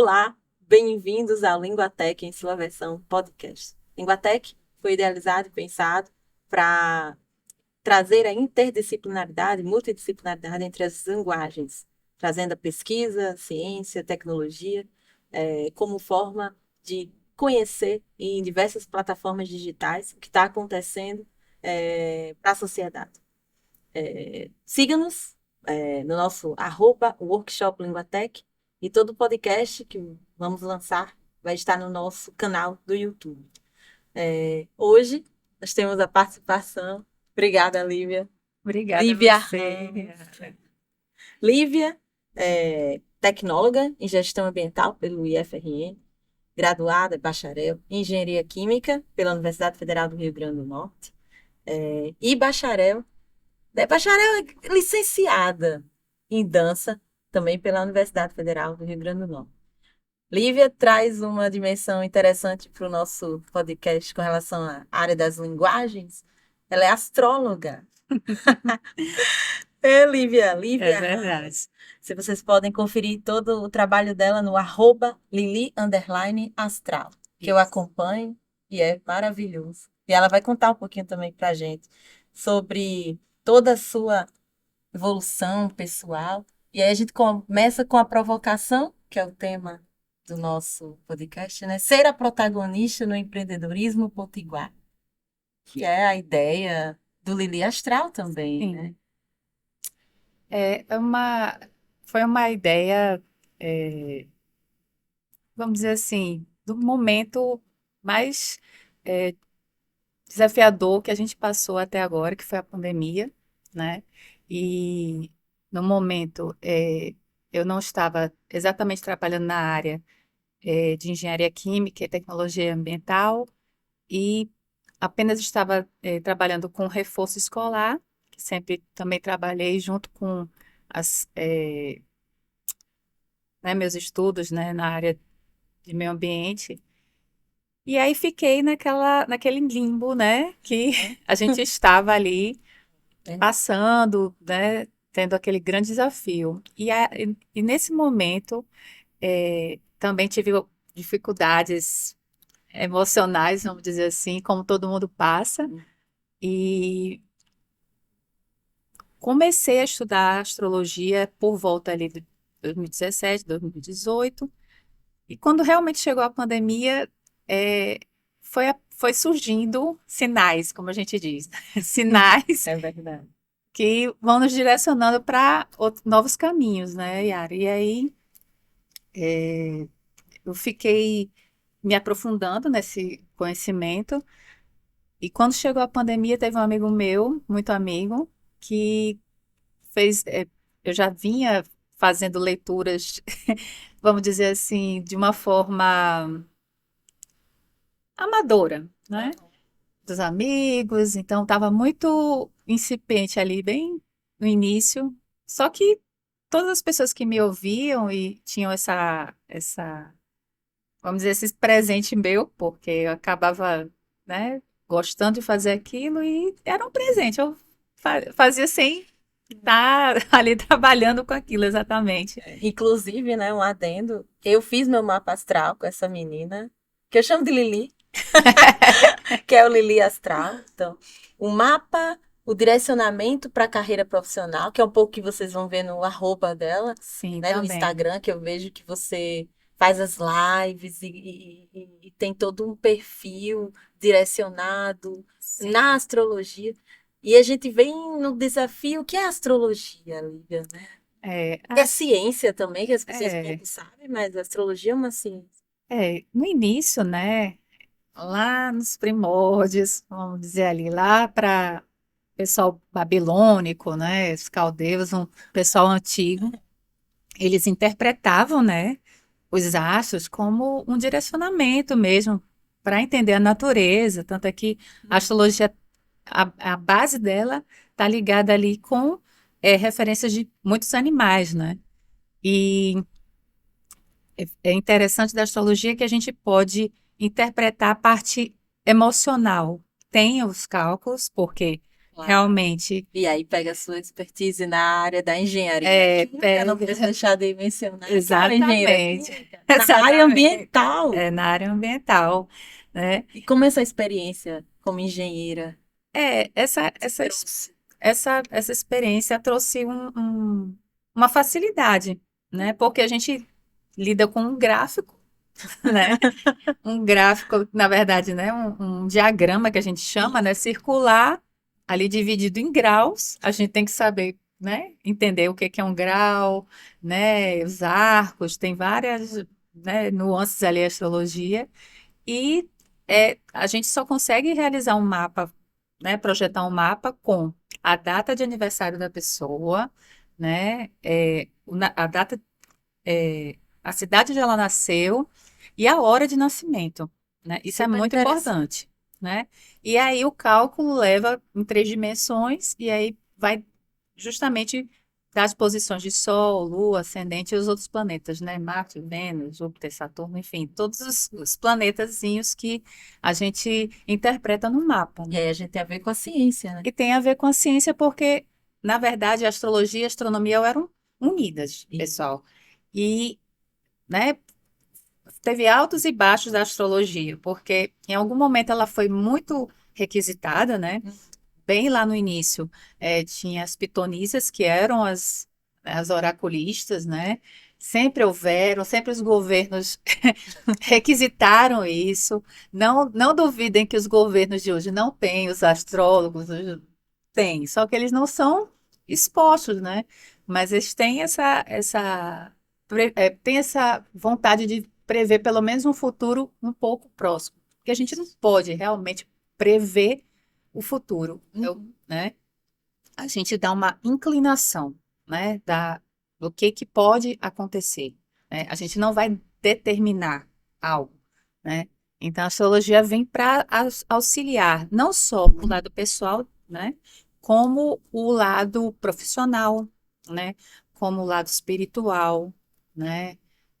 Olá, bem-vindos ao Linguatec em sua versão podcast. Linguatec foi idealizado e pensado para trazer a interdisciplinaridade, multidisciplinaridade entre as linguagens, trazendo a pesquisa, ciência, tecnologia, como forma de conhecer em diversas plataformas digitais o que está acontecendo para a sociedade. Siga-nos no nosso @workshop Linguatec e todo o podcast que vamos lançar vai estar no nosso canal do YouTube. Hoje nós temos a participação. Obrigada, Lívia. Obrigada a Lívia você. Ramos. Lívia, tecnóloga em gestão ambiental pelo IFRN, graduada, bacharel em engenharia química pela Universidade Federal do Rio Grande do Norte, e bacharel licenciada em dança também pela Universidade Federal do Rio Grande do Norte. Lívia traz uma dimensão interessante para o nosso podcast com relação à área das linguagens. Ela é astróloga. Lívia, É Lívia verdade. Ramos. Se vocês podem conferir todo o trabalho dela no @lili_astral, que eu acompanho e é maravilhoso. E ela vai contar um pouquinho também para a gente sobre toda a sua evolução pessoal. E aí a gente começa com a provocação, que é o tema do nosso podcast, né? Ser a protagonista no empreendedorismo potiguar, que é a ideia do Lili Astral também, né? Sim. É uma, foi uma ideia, é, vamos dizer assim, do momento mais é, desafiador que a gente passou até agora, que foi a pandemia, né? E no momento eu não estava exatamente trabalhando na área de engenharia química e tecnologia ambiental, e apenas estava trabalhando com reforço escolar, que sempre também trabalhei junto com meus estudos, né, na área de meio ambiente. E aí fiquei naquele limbo, né, que a gente estava ali É. passando, né, tendo aquele grande desafio. E nesse momento também tive dificuldades emocionais, vamos dizer assim, como todo mundo passa. E comecei a estudar astrologia por volta ali de 2017, 2018. E quando realmente chegou a pandemia, foi surgindo sinais, como a gente diz, sinais É verdade. que vão nos direcionando para novos caminhos, né, Yara? E aí eu fiquei me aprofundando nesse conhecimento. E quando chegou a pandemia, teve um amigo meu, muito amigo, que fez. Eu já vinha fazendo leituras, vamos dizer assim, de uma forma amadora, né? Dos amigos, então estava muito incipiente ali, bem no início. Só que todas as pessoas que me ouviam e tinham vamos dizer, esse presente meu, porque eu acabava, né, gostando de fazer aquilo e era um presente. Eu fazia sem estar ali trabalhando com aquilo exatamente. Inclusive, né, um adendo, eu fiz meu mapa astral com essa menina, que eu chamo de Lili, que é o Lili Astral. Então, o mapa, o direcionamento para a carreira profissional, que é um pouco que vocês vão ver no @dela, Sim, né, no também. Instagram, que eu vejo que você faz as lives e tem todo um perfil direcionado na Sim. astrologia. E a gente vem no desafio, que é a astrologia, Lívia, né? É, É ciência também, que as pessoas é, pouco sabem, mas a astrologia é uma ciência. no início, né, lá nos primórdios, vamos dizer ali, lá para pessoal babilônico, né, os caldeus, um pessoal antigo, eles interpretavam, né, os astros como um direcionamento mesmo para entender a natureza, tanto é que a astrologia, a base dela está ligada ali com referências de muitos animais, né? E é interessante da astrologia que a gente pode interpretar a parte emocional. Tem os cálculos, porque realmente. E aí pega a sua expertise na área da engenharia É, química, não posso deixar de mencionar que é uma engenheira exatamente. química na área Exatamente. ambiental. É na área ambiental, né? E como essa experiência como engenheira É, te trouxe? essa experiência trouxe uma facilidade, né? Porque a gente lida com um gráfico, né? Um gráfico, na verdade, né? Um diagrama que a gente chama, né? Circular, ali dividido em graus. A gente tem que saber, né? Entender o que que é um grau, né? Os arcos, tem várias, né, nuances ali, a astrologia. E a gente só consegue realizar um mapa, né, projetar um mapa com a data de aniversário da pessoa, né, a data, a cidade onde ela nasceu e a hora de nascimento, né? Isso é Super muito interessante. importante, né? E aí o cálculo leva em 3 dimensões e aí vai justamente das posições de Sol, Lua, Ascendente e os outros planetas, né? Marte, Vênus, Júpiter, Saturno, enfim, todos os planetazinhos que a gente interpreta no mapa, E né? aí a gente tem a ver com a ciência, né? E tem a ver com a ciência porque, na verdade, a astrologia e a astronomia eram unidas, E pessoal. E, né, teve altos e baixos da astrologia, porque em algum momento ela foi muito requisitada, né? Bem lá no início, tinha as pitonisas, que eram as oraculistas, né? Sempre houveram, sempre os governos requisitaram isso. Não, não duvidem que os governos de hoje não têm os astrólogos, têm, só que eles não são expostos, né? Mas eles têm têm essa vontade de prever pelo menos um futuro um pouco próximo. Porque a gente não pode realmente prever o futuro, uhum. né? A gente dá uma inclinação, né, do que pode acontecer, né? A gente não vai determinar algo, né? Então, a astrologia vem para auxiliar não só o lado pessoal, né, como o lado profissional, né, como o lado espiritual, né?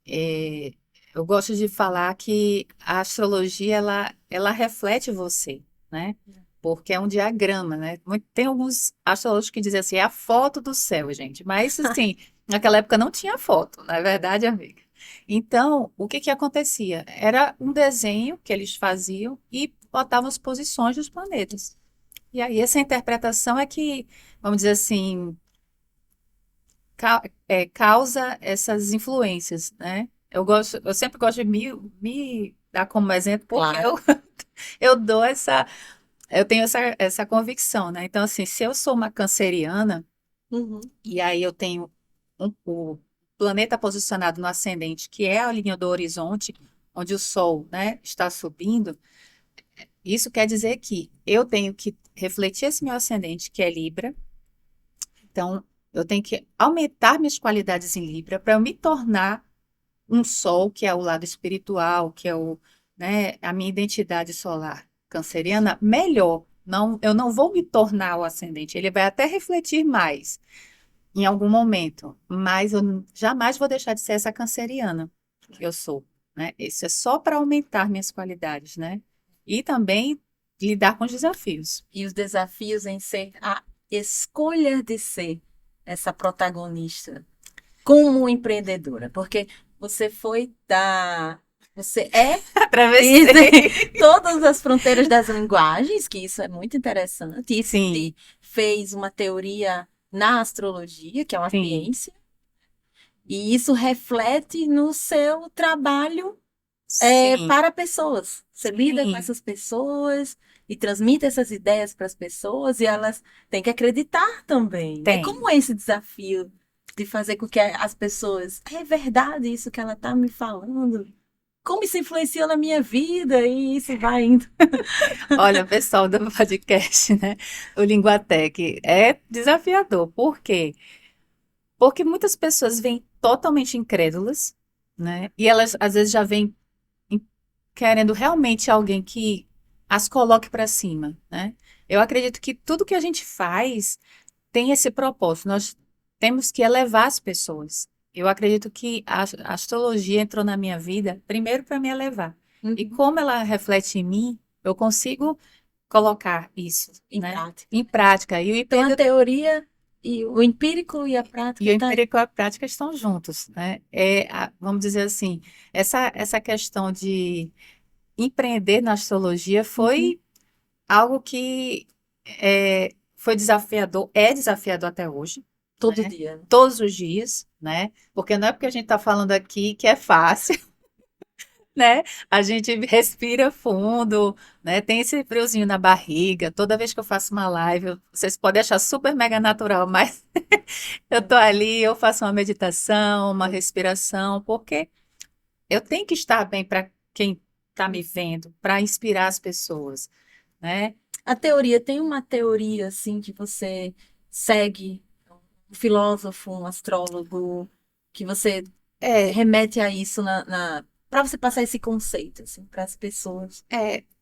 É, eu gosto de falar que a astrologia ela reflete você, né? Porque é um diagrama, né? Tem alguns astrólogos que dizem assim, é a foto do céu, gente. Mas, assim, naquela época não tinha foto, não é verdade, amiga? Então, o que que acontecia? Era um desenho que eles faziam e botavam as posições dos planetas. E aí, essa interpretação é que, vamos dizer assim, causa essas influências, né? Eu sempre gosto de me dar como exemplo, porque Claro. eu dou eu tenho essa convicção, né? Então, assim, se eu sou uma canceriana, Uhum. e aí eu tenho o planeta posicionado no ascendente, que é a linha do horizonte, onde o Sol, né, está subindo, isso quer dizer que eu tenho que refletir esse meu ascendente, que é Libra, então eu tenho que aumentar minhas qualidades em Libra para eu me tornar um Sol, que é o lado espiritual, que é né, a minha identidade solar canceriana, melhor. Não, eu não vou me tornar o ascendente, ele vai até refletir mais em algum momento, mas eu jamais vou deixar de ser essa canceriana que eu sou, né? Isso é só para aumentar minhas qualidades, né? E também lidar com os desafios. E os desafios em ser a escolha de ser essa protagonista como empreendedora, porque você foi da. Você é Atravessei. todas as fronteiras das linguagens, que isso é muito interessante. Isso Sim, fez uma teoria na astrologia, que é uma sim, ciência, e isso reflete no seu trabalho sim, para pessoas. Você lida com sim, essas pessoas e transmite essas ideias para as pessoas e elas têm que acreditar também, né? tem. Como é esse desafio de fazer com que as pessoas, é verdade isso que ela está me falando? Como isso influenciou na minha vida? E isso vai indo. Olha, pessoal do podcast, né? O Linguatec é desafiador. Por quê? Porque muitas pessoas vêm totalmente incrédulas, né? E elas às vezes já vêm em- querendo realmente alguém que as coloque para cima, né? Eu acredito que tudo que a gente faz tem esse propósito. Nós temos que elevar as pessoas. Eu acredito que a astrologia entrou na minha vida primeiro para me elevar. E Uhum. como ela reflete em mim, eu consigo colocar isso, Em né, prática. em prática. Então, a teoria e o empírico e a prática E o tá aí. empírico e a prática estão juntos, né? Vamos dizer assim, essa questão de empreender na astrologia Uhum. foi algo que foi desafiador, é desafiador até hoje, Todo né? dia. Todos os dias, né? Porque não é porque a gente está falando aqui que é fácil, né? A gente respira fundo, né? Tem esse friozinho na barriga. Toda vez que eu faço uma live, vocês podem achar super mega natural, mas eu tô ali, eu faço uma meditação, uma respiração, porque eu tenho que estar bem para quem está me vendo, para inspirar as pessoas, né? A teoria, tem uma teoria assim que você segue, um filósofo, um astrólogo, que você É, remete a isso para você passar esse conceito assim para as pessoas.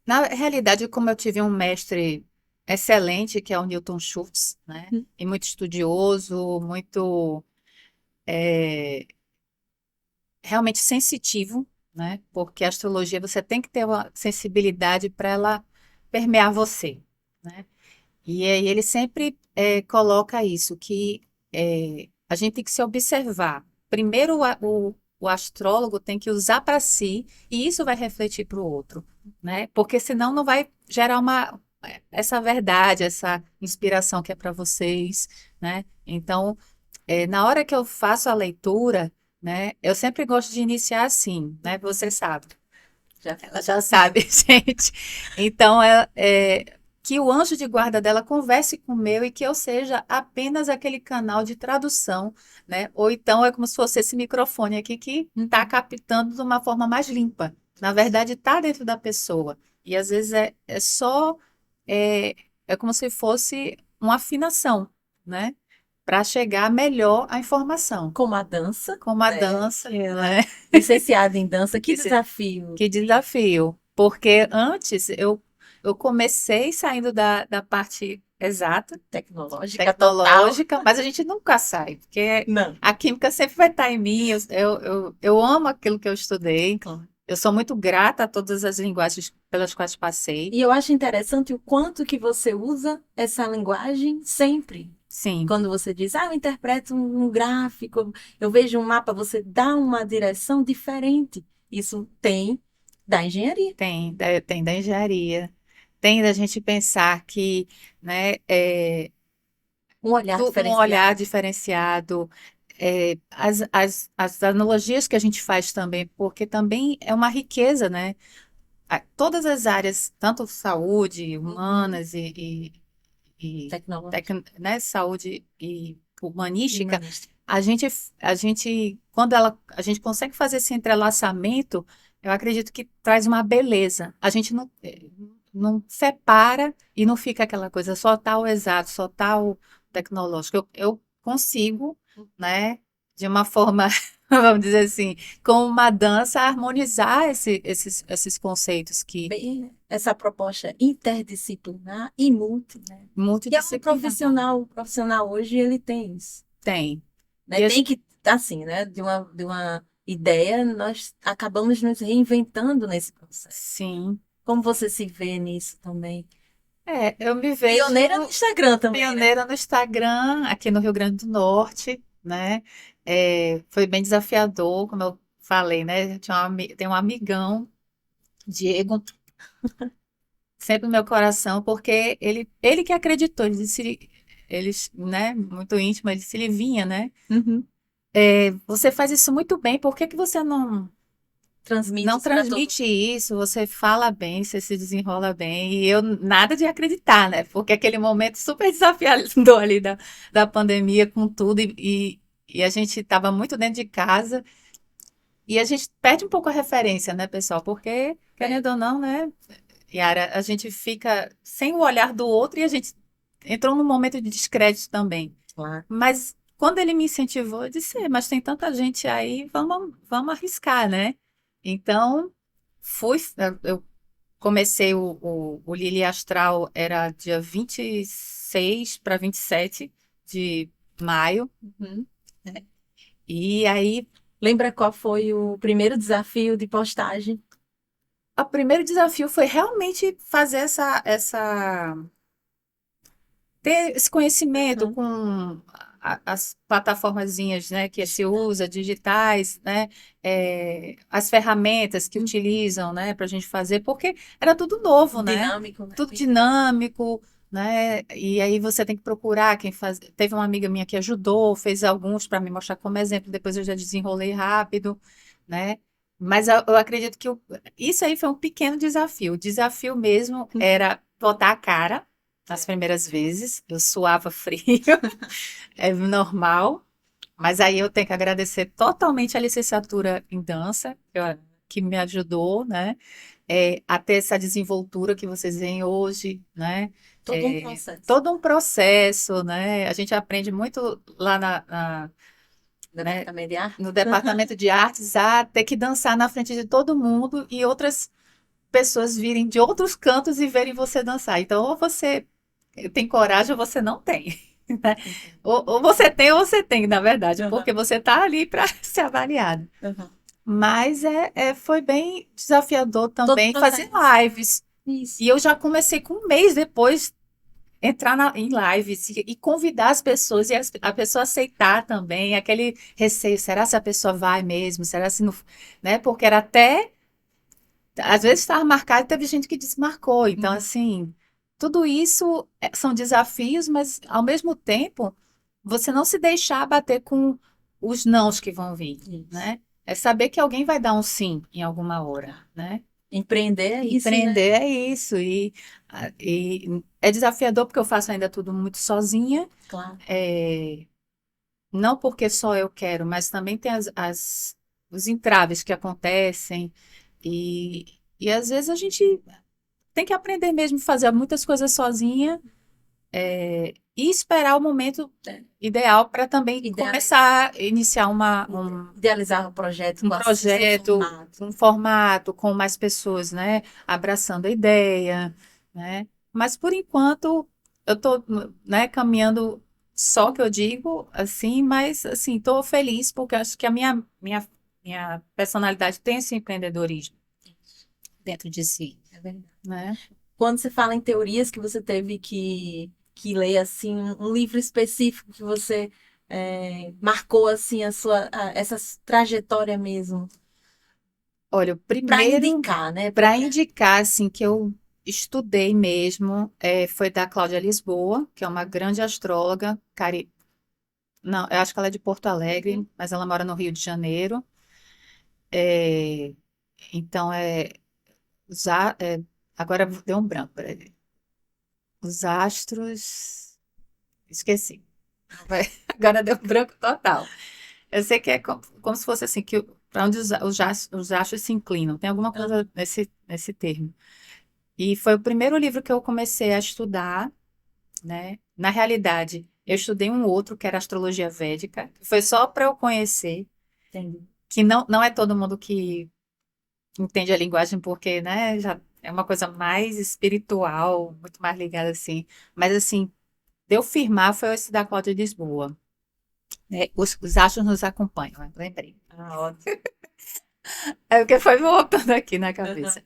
na realidade, como eu tive um mestre excelente, que é o Newton Schultz, né? Hum. E muito estudioso, muito realmente sensitivo, né? Porque a astrologia você tem que ter uma sensibilidade para ela permear você, né? E aí ele sempre coloca isso, que a gente tem que se observar. Primeiro, o astrólogo tem que usar para si, e isso vai refletir para o outro, né? Porque senão não vai gerar essa verdade, essa inspiração que é para vocês, né? Então, na hora que eu faço a leitura, né, eu sempre gosto de iniciar assim, né? Você sabe. Já Ela já sabe, gente. Então, que o anjo de guarda dela converse com o meu e que eu seja apenas aquele canal de tradução, né? Ou então é como se fosse esse microfone aqui que está captando de uma forma mais limpa. Na verdade, está dentro da pessoa. E às vezes é só, é, é como se fosse uma afinação, né? Para chegar melhor à informação. como a dança, Como a né? dança, Que ela né? licenciada em dança, que Que desafio que desafio, porque antes eu comecei saindo da parte exata, tecnológica total. tecnológica, mas a gente nunca sai, porque Não. a química sempre vai estar em mim. Eu amo aquilo que eu estudei, Claro. eu sou muito grata a todas as linguagens pelas quais passei. E eu acho interessante o quanto que você usa essa linguagem sempre. Sim, Quando você diz, eu interpreto um gráfico, eu vejo um mapa, você dá uma direção diferente. Isso tem da engenharia. tem da engenharia, tem da gente pensar que, né, Um olhar um olhar diferenciado. diferenciado, as analogias que a gente faz também, porque também é uma riqueza, né? Todas as áreas, tanto saúde, Uhum. humanas e Tecnológico né, saúde e e humanística, humanístico. a gente, quando a gente consegue fazer esse entrelaçamento, eu acredito que traz uma beleza. A gente não separa e não fica aquela coisa só tal exato, só tal tecnológico. Eu consigo, né, de uma forma, vamos dizer assim, com uma dança, harmonizar esses conceitos que Bem, essa proposta interdisciplinar e multi, né? Que é um multidisciplinar profissional, o profissional hoje ele tem isso, tem. né? E Tem que, assim, né? De uma ideia, nós acabamos nos reinventando nesse processo. sim, Como você se vê nisso também? eu me vejo Pioneira no Instagram também, né? pioneira no Instagram, aqui no Rio Grande do Norte, né? Foi bem desafiador, como eu falei, né? Tem um amigão, Diego, sempre no meu coração, porque ele que acreditou, ele disse, eles, né, muito íntimo, ele disse, Livinha, né? Uhum. Você faz isso muito bem, por que que você Transmite não isso para todo transmite isso? Você fala bem, você se desenrola bem, e eu nada de acreditar, né? Porque aquele momento super desafiador ali da pandemia com tudo, e a gente estava muito dentro de casa, e a gente perde um pouco a referência, né, pessoal? Porque, mundo. querendo ou não, né, Yara, a gente fica sem o olhar do outro e a gente entrou num momento de descrédito também. Claro. Mas quando ele me incentivou, eu disse, mas tem tanta gente aí, vamos arriscar, né? Então, eu comecei o Lili Astral, era dia 26 para 27 de maio, Uhum. É. e aí Lembra qual foi o primeiro desafio de postagem? O primeiro desafio foi realmente fazer ter esse conhecimento Uhum. com as plataformazinhas, né, que se usa, digitais, né, as ferramentas que Uhum. utilizam, né, para a gente fazer, porque era tudo novo, né, Dinâmico, né? tudo Bem dinâmico. dinâmico, né, e aí você tem que procurar quem faz. Teve uma amiga minha que ajudou, fez alguns para me mostrar como exemplo, depois eu já desenrolei rápido, né, mas eu acredito que isso aí foi um pequeno desafio. O desafio mesmo Uhum. era botar a cara nas primeiras vezes, eu suava frio, é normal, mas aí eu tenho que agradecer totalmente a licenciatura em dança, que me ajudou, né, a ter essa desenvoltura que vocês veem hoje, né, Todo um processo. todo um processo, né, a gente aprende muito lá né, Departamento de arte. no departamento de artes a ter que dançar na frente de todo mundo e outras pessoas virem de outros cantos e verem você dançar. Então, ou você tem coragem ou você não tem. Né? Entendo. Ou você tem, na verdade, Uhum. porque você está ali para ser avaliado. Uhum. Mas foi bem desafiador Todo o também fazer processo. lives. Isso. E eu já comecei com um mês depois entrar em lives e convidar as pessoas e a pessoa aceitar também aquele receio, será se a pessoa vai mesmo? Será se não, né? Porque era até às vezes estava marcado e teve gente que desmarcou. Então, Uhum. assim, tudo isso são desafios, mas ao mesmo tempo, você não se deixar bater com os nãos que vão vir, Isso. né? É saber que alguém vai dar um sim em alguma hora, né? Empreender é isso, né? Empreender é isso. E é desafiador porque eu faço ainda tudo muito sozinha. Claro. é, não porque só eu quero, mas também tem os entraves que acontecem. E às vezes a gente tem que aprender mesmo a fazer muitas coisas sozinha, e esperar o momento É. ideal para também Idealizar. começar a iniciar Idealizar o projeto um com o seu projeto, formato. um formato com mais pessoas, né? Abraçando a ideia, né? Mas por enquanto eu estou, né, caminhando só que eu digo assim, mas assim, estou feliz porque acho que a minha personalidade tem esse empreendedorismo dentro de si, É verdade. né? Quando você fala em teorias que você teve que ler, assim, um livro específico que você marcou, assim, essa trajetória mesmo, Olha, o para primeiro indicar, né? para indicar assim que eu estudei mesmo foi da Cláudia Lisboa, que é uma grande astróloga, não, eu acho que ela é de Porto Alegre, mas ela mora no Rio de Janeiro. É, então os a- é, agora deu um branco, peraí. Os astros, esqueci. Vai- Agora deu um branco total. Eu sei que é como se fosse assim que para onde os astros se inclinam. Tem alguma Aham. coisa nesse termo. E foi o primeiro livro que eu comecei a estudar, né? Na realidade, eu estudei um outro que era Astrologia Védica, que foi só para eu conhecer, Entendi. que não é todo mundo que entende a linguagem, porque, né, já é uma coisa mais espiritual, muito mais ligada assim. Mas assim, deu firmar foi esse da Cláudia de Lisboa, né? Os astros nos acompanham, né? Lembrei. Ah, ótimo. É o que foi voltando aqui na Aham. cabeça.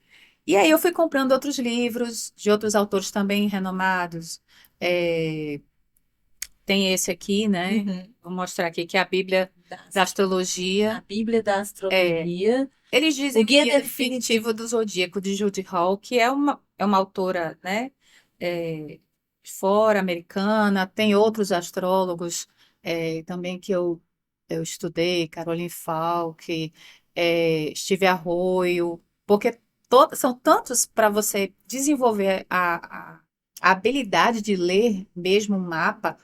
E aí eu fui comprando outros livros de outros autores também renomados. É, tem esse aqui, né? Uhum. Vou mostrar aqui que é a Bíblia da Das- a Astrologia. Bíblia da É, Astrologia, eles o dizem o Guia Guia Definitivo. Definitivo do Zodíaco de Judy Hall, que é uma autora, né? É, fora americana. Tem outros astrólogos também que eu estudei, Caroline Falk, Steve Arroyo, porque são tantos para você desenvolver a habilidade de ler mesmo um mapa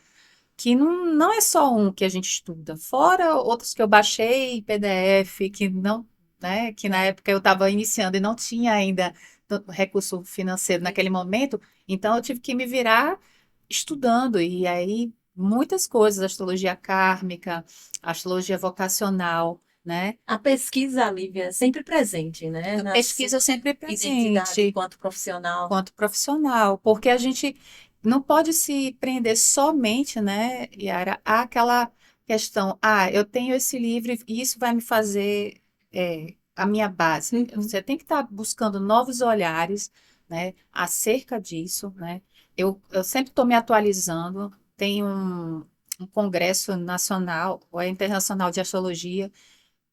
que não é só um que a gente estuda, fora outros que eu baixei em PDF, que não, né, que na É. época eu estava iniciando e não tinha ainda recurso financeiro naquele momento, então eu tive que me virar estudando, e aí muitas coisas, astrologia kármica, astrologia vocacional, né? A pesquisa, Lívia, é sempre presente, né? A Na pesquisa sua sempre identidade presente, enquanto profissional. quanto profissional, porque a gente não pode se prender somente, né, Yara, àquela questão, eu tenho esse livro e isso vai me fazer a minha base. Uhum. Você tem que estar buscando novos olhares, né, acerca disso, né? Eu sempre estou me atualizando. Tem um congresso nacional ou internacional de astrologia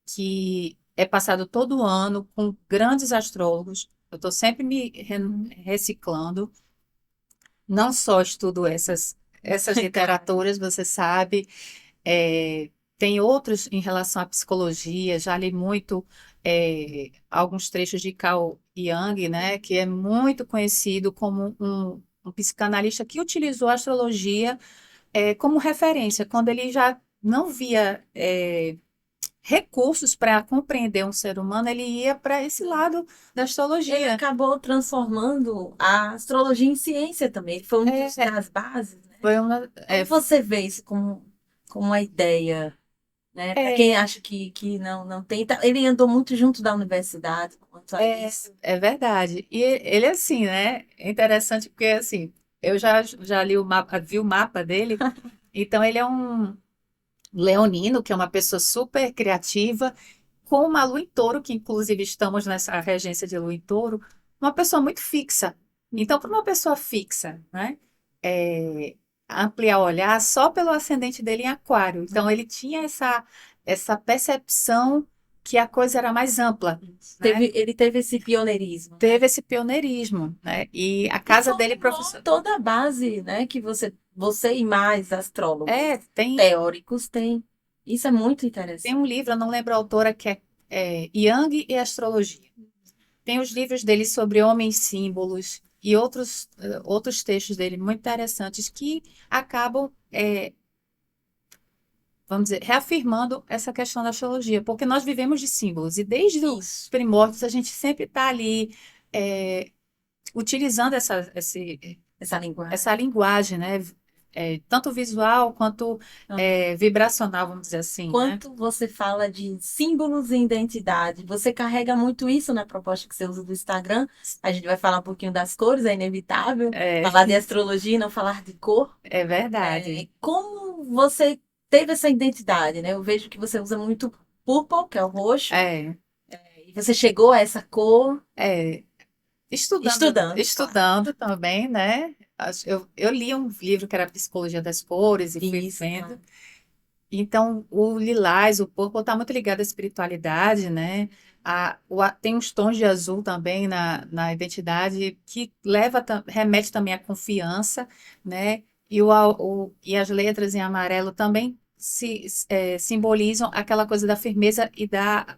que é passado todo ano com grandes astrólogos. Eu estou sempre me reciclando. Não só estudo essas literaturas, você sabe, tem outros em relação à psicologia, já li muito alguns trechos de Carl Jung, né, que é muito conhecido como um psicanalista que utilizou a astrologia como referência, quando ele já não via recursos para compreender um ser humano, ele ia para esse lado da Ele astrologia. acabou transformando a astrologia em ciência também. Ele foi um É, das bases, né? foi uma, Como você vê isso como uma ideia, né? Para quem é, acha que não tem, ele andou muito junto da universidade quanto a isso. É verdade. E ele é assim, né? É interessante porque assim, eu já li o mapa, vi o mapa dele. Então ele é um leonino, que é uma pessoa super criativa, com uma lua em touro, que inclusive estamos nessa regência de lua em touro, uma pessoa muito fixa. Então, para uma pessoa fixa, né? é, Ampliar o olhar só pelo ascendente dele em aquário. Então ele tinha essa percepção que a coisa era mais ampla, né? Ele teve esse pioneirismo, né? Teve esse pioneirismo, né? E a E casa dele, formou professor. toda a base, né? Que você e mais astrólogos Tem, teóricos têm. Isso é muito tem interessante. um livro, eu não lembro a autora, que é Jung e Astrologia. Tem os livros dele sobre homens símbolos e outros textos dele muito interessantes que acabam, vamos dizer, reafirmando essa questão da astrologia, porque nós vivemos de símbolos e desde os Isso, primórdios a gente sempre está ali utilizando essa linguagem. essa linguagem, né? Tanto visual quanto vibracional, vamos dizer assim, né? Quanto você fala de símbolos e identidade, você carrega muito isso na proposta que você usa do Instagram. A gente vai falar um pouquinho das cores, é inevitável. É, Falar de astrologia e não falar de cor. é verdade. Como você teve essa identidade, né? Eu vejo que você usa muito purple, que é o roxo, É, e você chegou a essa cor é, estudando, claro. estudando também, né? Eu li um livro que era Psicologia das Cores e fui Isso, vendo. claro. Então, o lilás, o purple, está muito ligado à espiritualidade, né? Tem uns tons de azul também na identidade que remete também à confiança, né? E as letras em amarelo também simbolizam aquela coisa da firmeza e da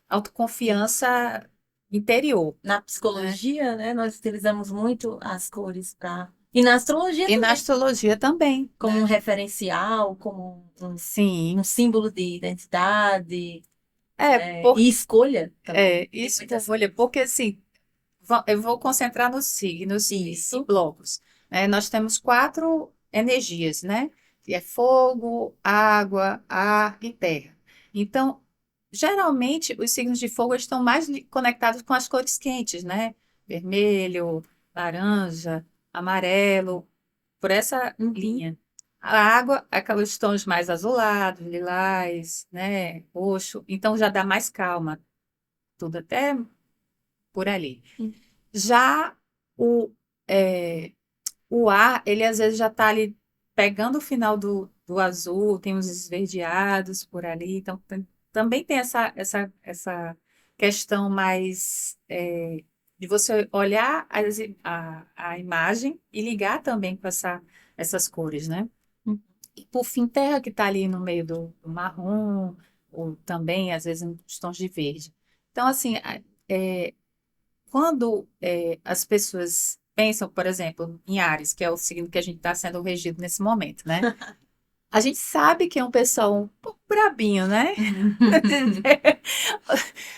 autoconfiança interior, Na né? psicologia, né, nós utilizamos muito as cores para. E na astrologia E na também, astrologia também, como um né? referencial, como um Sim. símbolo de identidade, É, e escolha também. Tem isso, muitas olha, cores. porque assim, eu vou concentrar nos signos e Isso. blocos. Nós temos quatro energias, né? Que é fogo, água, ar e terra. Então, geralmente, os signos de fogo estão mais conectados com as cores quentes, né? Vermelho, laranja, amarelo, por essa Uhum. linha. A água, aqueles tons mais azulados, lilás, né? Roxo. Então, já dá mais calma, tudo até por ali. Já o, é, o ar, ele às vezes já está ali pegando o final do azul, tem uns esverdeados por ali, então também tem essa questão mais de você olhar a imagem e ligar também com essas cores, né? E por fim, terra que está ali no meio do marrom, ou também, às vezes, uns tons de verde. Então, assim, é, quando as pessoas pensam, por exemplo, em Áries, que é o signo que a gente está sendo regido nesse momento, né? A gente sabe que é um pessoal um pouco brabinho, né?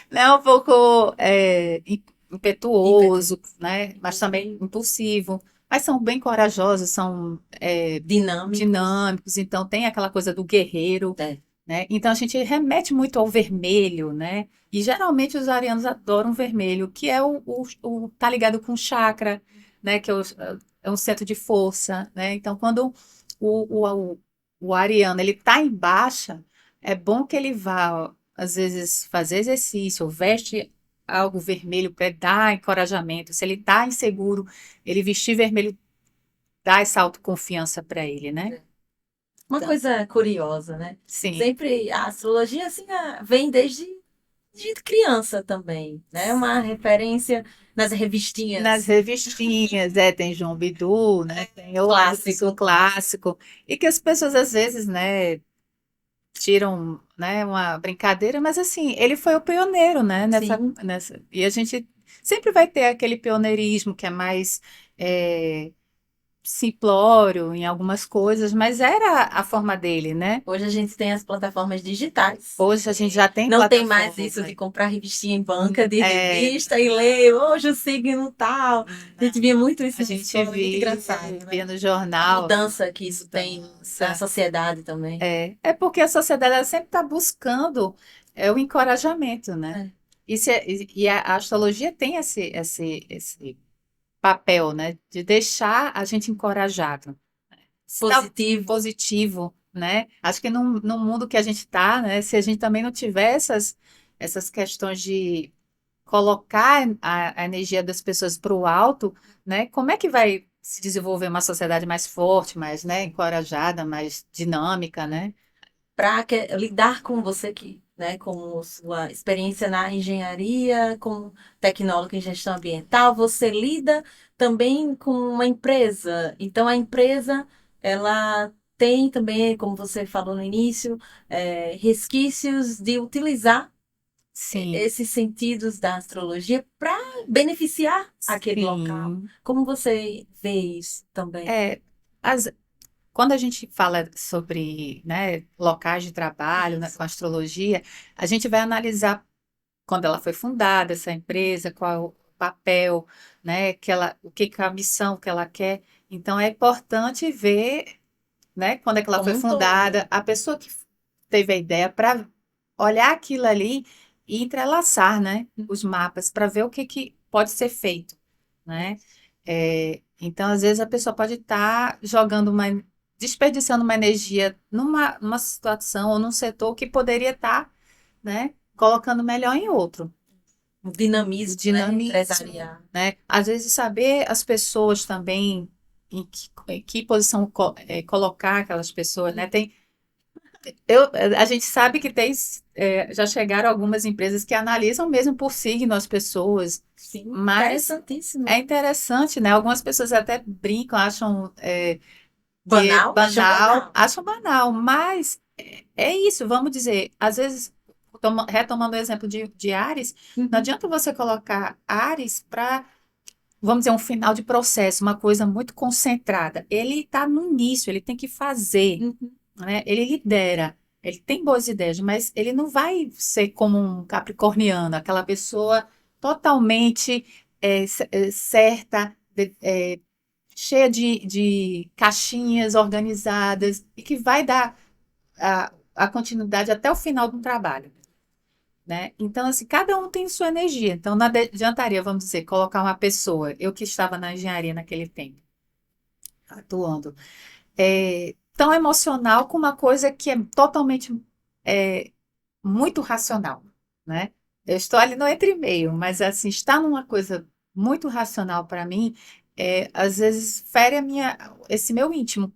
Né? Um pouco impetuoso, né? Mas também impulsivo. Mas são bem corajosos, são Dinâmicos. dinâmicos, então tem aquela coisa do guerreiro, É. né? Então a gente remete muito ao vermelho, né? E geralmente os arianos adoram vermelho, que é tá ligado com chakra, né? Que é um centro de força, né? Então quando o, o, o ariano ele tá em baixa, é bom que ele vá às vezes, fazer exercício, ou veste algo vermelho para dar encorajamento. Se ele está inseguro, ele vestir vermelho dá essa autoconfiança para ele, né? Uma Então, coisa curiosa, né? sim. Sempre a astrologia assim vem desde criança também, né? Uma referência nas Nas revistinhas revistinhas, tem João Bidu, né? Tem outros, o clássico. clássico. E que as pessoas, às vezes, né, tiram, né, uma brincadeira, mas assim, ele foi o pioneiro, né, Sim. e a gente sempre vai ter aquele pioneirismo que é mais é, simplório em algumas coisas, mas era a forma dele, né? Hoje a gente tem as plataformas digitais. Hoje a gente já tem Não tem mais plataforma. isso de comprar revistinha em banca de É, revista e ler hoje o signo tal. A gente via muito isso a na gente escola, muito engraçado, via né? no A jornal. mudança que isso tem na Mudança. sociedade também. É porque a sociedade ela sempre está buscando o encorajamento, né? É. E a astrologia tem esse papel, né? De deixar a gente encorajado. Se tá Positivo. positivo, né? Acho que no mundo que a gente está, né? Se a gente também não tiver essas questões de colocar a energia das pessoas para o alto, né? Como é que vai se desenvolver uma sociedade mais forte, mais, né, encorajada, mais dinâmica, né? Para lidar com você que, né, com sua experiência na engenharia, como tecnólogo em gestão ambiental, você lida também com uma empresa. Então, a empresa, ela tem também, como você falou no início, resquícios de utilizar Sim, esses sentidos da astrologia para beneficiar aquele local. sim. Como você vê isso também? É, as- quando a gente fala sobre, né, locais de trabalho, né, Isso. com astrologia, a gente vai analisar quando ela foi fundada, essa empresa, qual é o papel, né, o que que é a missão que ela quer. Então é importante ver, né, quando é que ela Como foi um todo. fundada, a pessoa que teve a ideia para olhar aquilo ali e entrelaçar, né, os mapas para ver o que que pode ser feito, né? Então, às vezes a pessoa pode estar desperdiçando uma energia numa situação ou num setor que poderia estar, né, colocando melhor em outro. O O dinamismo, né, dinamismo, empresarial. né? Às vezes saber as pessoas também em que posição colocar aquelas pessoas, né? A gente sabe que já chegaram algumas empresas que analisam mesmo por signo as pessoas, Sim, mas é interessantíssimo. interessante, né? Algumas pessoas até brincam, acham que é Banal? Acho banal, banal. acham banal, mas é isso, vamos dizer, às vezes, retomando o exemplo de Ares, não Uhum. adianta você colocar Ares para, vamos dizer, um final de processo, uma coisa muito concentrada. Ele está no início, ele tem que fazer, Uhum. né? Ele lidera, ele tem boas ideias, mas ele não vai ser como um capricorniano, aquela pessoa totalmente certa, cheia de caixinhas organizadas e que vai dar a continuidade até o final do trabalho, né? Então, assim, cada um tem sua energia. Então, não adiantaria, vamos dizer, colocar uma pessoa, eu que estava na engenharia naquele tempo, atuando, tão emocional com uma coisa que é totalmente é, muito racional, né? Eu estou ali no entre e meio, mas assim, estar numa coisa muito racional para mim, às vezes fere esse meu íntimo,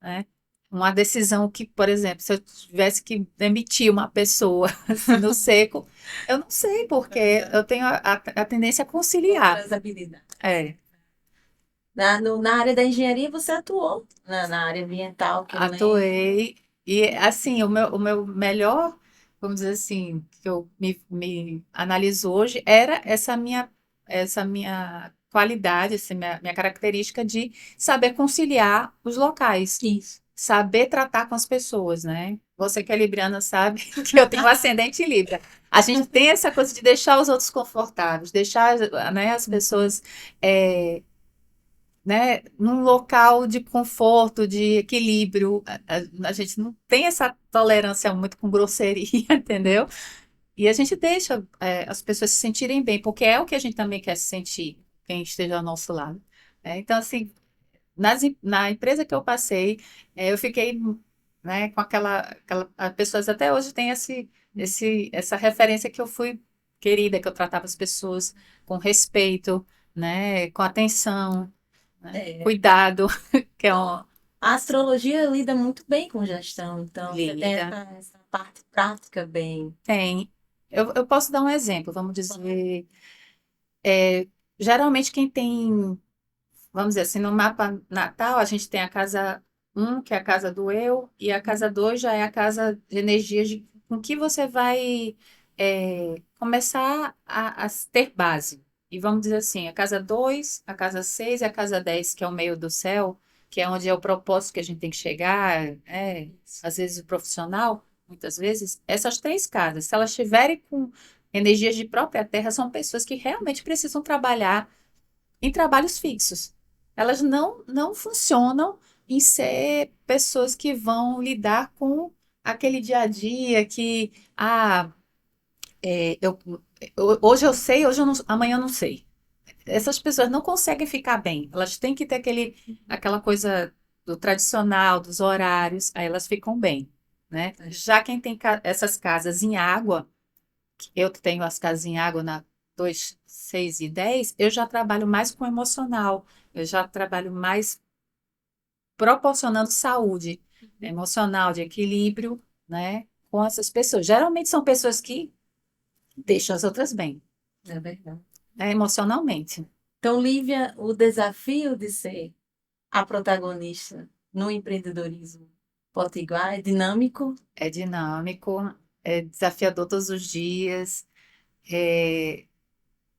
né? Uma decisão que, por exemplo, se eu tivesse que demitir uma pessoa assim no seco, eu não sei, porque eu tenho a tendência a conciliar. Outras habilidades. É, Na área da engenharia você atuou, na área ambiental, que eu lembro. atuei e assim, o meu melhor, vamos dizer assim, que eu me analiso hoje era essa minha qualidade, essa minha característica de saber conciliar os locais, Isso. saber tratar com as pessoas, né? Você que é libriana sabe que eu tenho um ascendente em Libra. A gente tem essa coisa de deixar os outros confortáveis, deixar, né, as pessoas é, né, num local de conforto, de equilíbrio. A gente não tem essa tolerância muito com grosseria, entendeu? E a gente deixa as pessoas se sentirem bem, porque é o que a gente também quer se sentir, quem esteja ao nosso lado. Então, assim, na empresa que eu passei, eu fiquei. né, com as pessoas até hoje têm essa referência que eu fui querida, que eu tratava as pessoas com respeito, né, com atenção, né, É, cuidado, que é um a astrologia lida muito bem com gestão, então você tem lida. essa parte prática bem. Tem. Eu posso dar um exemplo, vamos dizer, geralmente quem tem, vamos dizer assim, no mapa natal, a gente tem a casa um que é a casa do eu, e a casa 2 já é a casa de energias com que você vai começar a ter base. E vamos dizer assim, a casa 2, a casa 6 e a casa 10 que é o meio do céu, que é onde é o propósito que a gente tem que chegar, às vezes o profissional, muitas vezes, essas três casas, se elas estiverem com energias de própria terra, são pessoas que realmente precisam trabalhar em trabalhos fixos. Elas não funcionam em ser pessoas que vão lidar com aquele dia a dia que, é, eu, hoje eu sei, amanhã eu não sei. Essas pessoas não conseguem ficar bem. Elas têm que ter aquela coisa do tradicional, dos horários, aí elas ficam bem, né? Já quem tem essas casas em água, eu tenho as casas em água na 2, 6 e 10, eu já trabalho mais com emocional, eu já trabalho mais proporcionando saúde emocional, de equilíbrio, né, com essas pessoas. Geralmente são pessoas que deixam as outras bem, É verdade. né, emocionalmente. Então, Lívia, o desafio de ser a protagonista no empreendedorismo potiguar é dinâmico. É dinâmico, é desafiador todos os dias, é,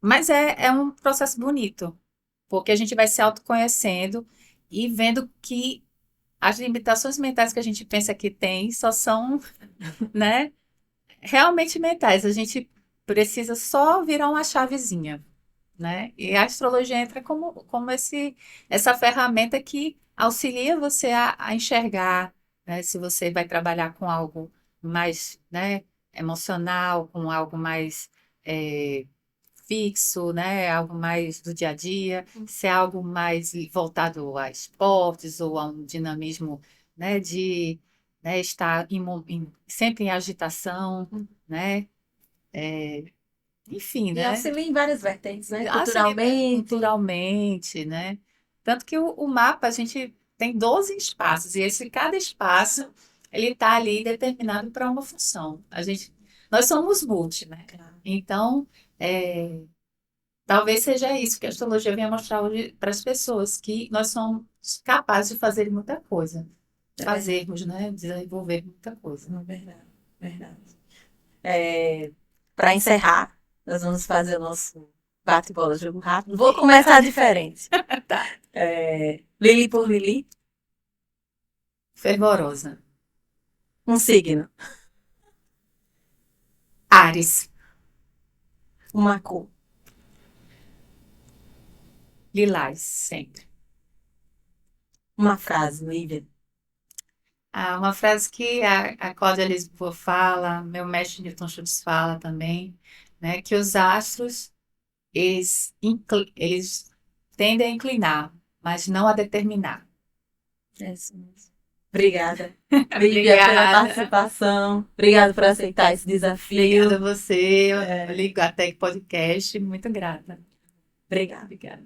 mas é um processo bonito, porque a gente vai se autoconhecendo e vendo que as limitações mentais que a gente pensa que tem só são, né, realmente mentais. A gente precisa só virar uma chavezinha, né? E a astrologia entra como essa ferramenta que auxilia você a enxergar, né? Se você vai trabalhar com algo mais, né, emocional, com algo mais é, fixo, né? Algo mais do dia a dia, se é algo mais voltado a esportes ou a um dinamismo, né? De, né, estar sempre em agitação, né? Enfim, E né? auxilia em várias vertentes, né? Assim, Culturalmente. culturalmente, né? Tanto que o mapa, a gente tem 12 espaços, e cada espaço, ele está ali determinado para uma função. Nós somos multi, né? Então, é, talvez seja isso que a astrologia venha mostrar hoje para as pessoas, que nós somos capazes de fazer muita coisa, É verdade. fazermos, né? Desenvolver muita coisa. É verdade. Verdade. Para encerrar, nós vamos fazer o nosso bate-bola jogo rápido. Vou começar diferente. Tá. Lili por Lili, Fervorosa. um signo, Ares. uma cor, Lilás, sempre. uma frase, Lívia. Uma frase que a Cláudia Lisboa fala, meu mestre Newton Schultz fala também, né, que os astros, eles tendem a inclinar, mas não a determinar. É isso mesmo. Obrigada, Lívia, pela Obrigada. participação. Obrigada por aceitar esse desafio. Obrigada a você, Ligo Até Podcast, muito grata. Obrigada. Obrigada.